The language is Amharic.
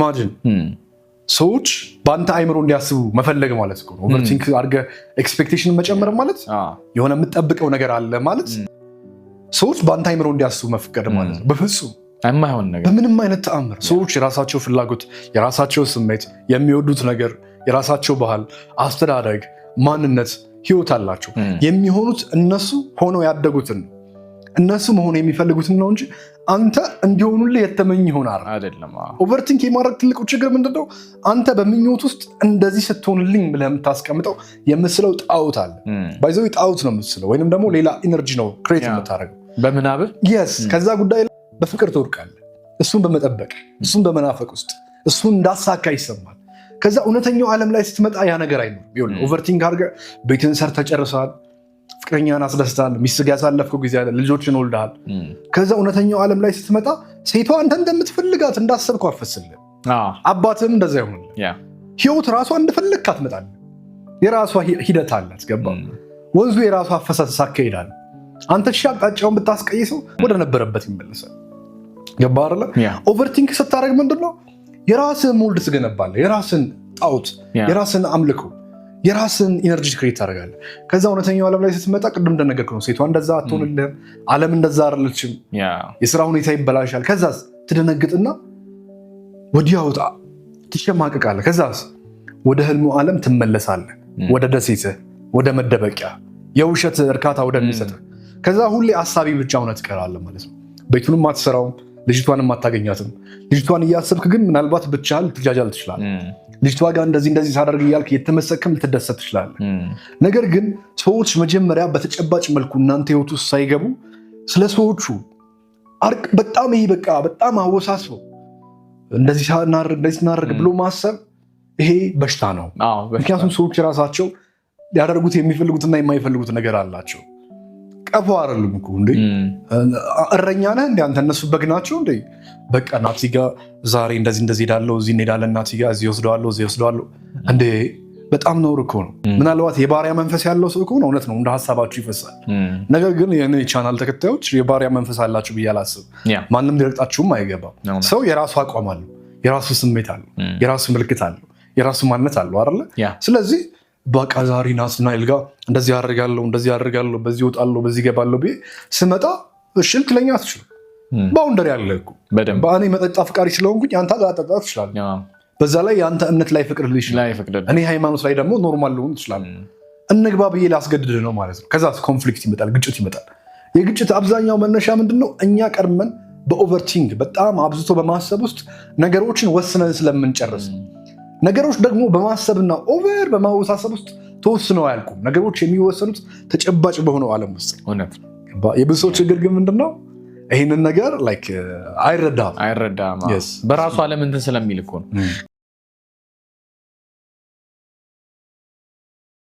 ኢማጂን ሰዎች በአንተ አይምሮ እንዲያስቡ መፈለግ ማለት ነው። ኦቨርቲንክ አድርገህ ኤክስፔክቴሽን መጨመር ማለት የሆነ የምትጠብቀው ነገር አለ ማለት ሰዎች በአንተ አይምሮ እንዲያስቡ መፍቀድ ማለት ነው። በፍጹም የማይሆን ነገር በምንም አይነት ተአምር። ሰዎች የራሳቸው ፍላጎት፣ የራሳቸው ስሜት፣ የሚወዱት ነገር፣ የራሳቸው ባህል፣ አስተዳደግ፣ ማንነት፣ ህይወት አላቸው። የሚሆኑት እነሱ ሆነው ያደጉትን እነሱ መሆን የሚፈልጉትን ነው እንጂ አንተ እንዲሆኑልህ የተመኝ ይሆናል አይደለም። ኦቨርቲንክ የማድረግ ትልቁ ችግር ምንድነው? አንተ በምኞት ውስጥ እንደዚህ ስትሆንልኝ ብለህ የምታስቀምጠው የምስለው ጣዖት አለ። ባይዘው ጣዖት ነው የምትስለው፣ ወይንም ደግሞ ሌላ ኢነርጂ ነው ክሬት የምታደርገው በምናብህ። የስ ከዛ ጉዳይ በፍቅር ትወድቃለህ። እሱን በመጠበቅ እሱን በመናፈቅ ውስጥ እሱን እንዳሳካ ይሰማል። ከዛ እውነተኛው ዓለም ላይ ስትመጣ ያ ነገር አይኖርም። ኦቨርቲንክ አድርገህ ቤትን ሰርተህ ጨርሰሃል፣ ፍቅረኛን አስደስታል፣ ሚስት ጋር ያሳለፍከው ጊዜ አለ፣ ልጆችን ወልደሃል። ከዛ እውነተኛው ዓለም ላይ ስትመጣ ሴቷ አንተ እንደምትፈልጋት እንዳሰብከው አፈስልህ። አባትህም እንደዛ ይሆናል። ህይወት ራሷ እንደፈለግክ አትመጣልህ። የራሷ ሂደት አላት። ገባ? ወንዙ የራሷ አፈሳሰስ አካሄዳል። አንተ አቅጣጫውን ብታስቀይሰው ወደ ነበረበት ይመለሳል። ገባ አይደለ? ኦቨርቲንክ ስታደርግ ምንድነው የራስን ሞልድ ትገነባለህ። የራስን ጣዖት፣ የራስን አምልኮ፣ የራስን ኢነርጂ ክሬት ታደርጋለህ። ከዛ እውነተኛው ዓለም ላይ ስትመጣ ቅድም እንደነገርኩህ ነው። ሴቷ እንደዛ አትሆንልህም። ዓለም እንደዛ አይደለችም። የስራ ሁኔታ ይበላሻል። ከዛስ ትደነግጥና ወዲያው ትሸማቀቃለህ። ከዛስ ወደ ህልሙ ዓለም ትመለሳለህ፣ ወደ ደሴትህ፣ ወደ መደበቂያ፣ የውሸት እርካታ ወደሚሰጥህ። ከዛ ሁሌ አሳቢ ብቻ ሆነህ ትቀራለህ ማለት ነው። ቤቱንም አትሰራውም፣ ልጅቷንም አታገኛትም። ልጅቷን እያሰብክ ግን ምናልባት ብቻህን ልትጃጃል ትችላለህ። ልጅቷ ጋር እንደዚህ ሳደርግ እያልክ የተመሰክም ልትደሰት ትችላለህ። ነገር ግን ሰዎች መጀመሪያ በተጨባጭ መልኩ እናንተ ህይወት ውስጥ ሳይገቡ ስለ ሰዎቹ በጣም ይሄ በቃ በጣም አወሳስበው እንደዚህ እናደርግ ብሎ ማሰብ ይሄ በሽታ ነው። ምክንያቱም ሰዎች ራሳቸው ሊያደርጉት የሚፈልጉትና የማይፈልጉት ነገር አላቸው። ቀፎ አይደሉም እኮ እንዴ! እረኛ ነህ እንዴ አንተ? እነሱ በግ ናቸው እንዴ? በቃ ናቲ ጋር ዛሬ እንደዚህ ሄዳለሁ፣ እዚህ እንሄዳለን፣ ናቲ ጋር እዚህ ወስደዋለሁ እንዴ! በጣም ነውር እኮ ነው። ምናልባት የባሪያ መንፈስ ያለው ሰው ከሆነ እውነት ነው እንደ ሀሳባችሁ ይፈሳል። ነገር ግን የኔ ቻናል ተከታዮች የባሪያ መንፈስ አላችሁ ብዬ አላስብም። ማንም ሊረግጣችሁም አይገባም። ሰው የራሱ አቋም አለው፣ የራሱ ስሜት አለው፣ የራሱ ምልክት አለው፣ የራሱ ማንነት አለው አይደለ? ስለዚህ በቃ ዛሬ ናትናኤል ጋር እንደዚህ አደርጋለሁ፣ በዚህ እወጣለሁ፣ በዚህ እገባለሁ ብዬ ስመጣ እሺ ልትለኝ አትችልም። ባውንደሪ አለ እኮ በእኔ መጠጥ አፍቃሪ ስለሆንኩኝ አንተ ላጠጣ ትችላለህ። በዛ ላይ የአንተ እምነት ላይ ፍቅድ ይችላል፣ እኔ ሃይማኖት ላይ ደግሞ ኖርማል ልሆን ይችላል። እንግባ ብዬ ላስገድድ ነው ማለት ነው። ከዛ ኮንፍሊክት ይመጣል፣ ግጭት ይመጣል። የግጭት አብዛኛው መነሻ ምንድነው? እኛ ቀድመን በኦቨርቲንግ በጣም አብዝቶ በማሰብ ውስጥ ነገሮችን ወስነን ስለምንጨርስ። ነገሮች ደግሞ በማሰብና ኦቨር በማወሳሰብ ውስጥ ተወስነው አያልቁም። ነገሮች የሚወሰኑት ተጨባጭ በሆነው ዓለም ውስጥ። የብዙ ሰው ችግር ግን ምንድነው? ይህንን ነገር አይረዳም። በራሱ ዓለም እንትን ስለሚል እኮ ነው።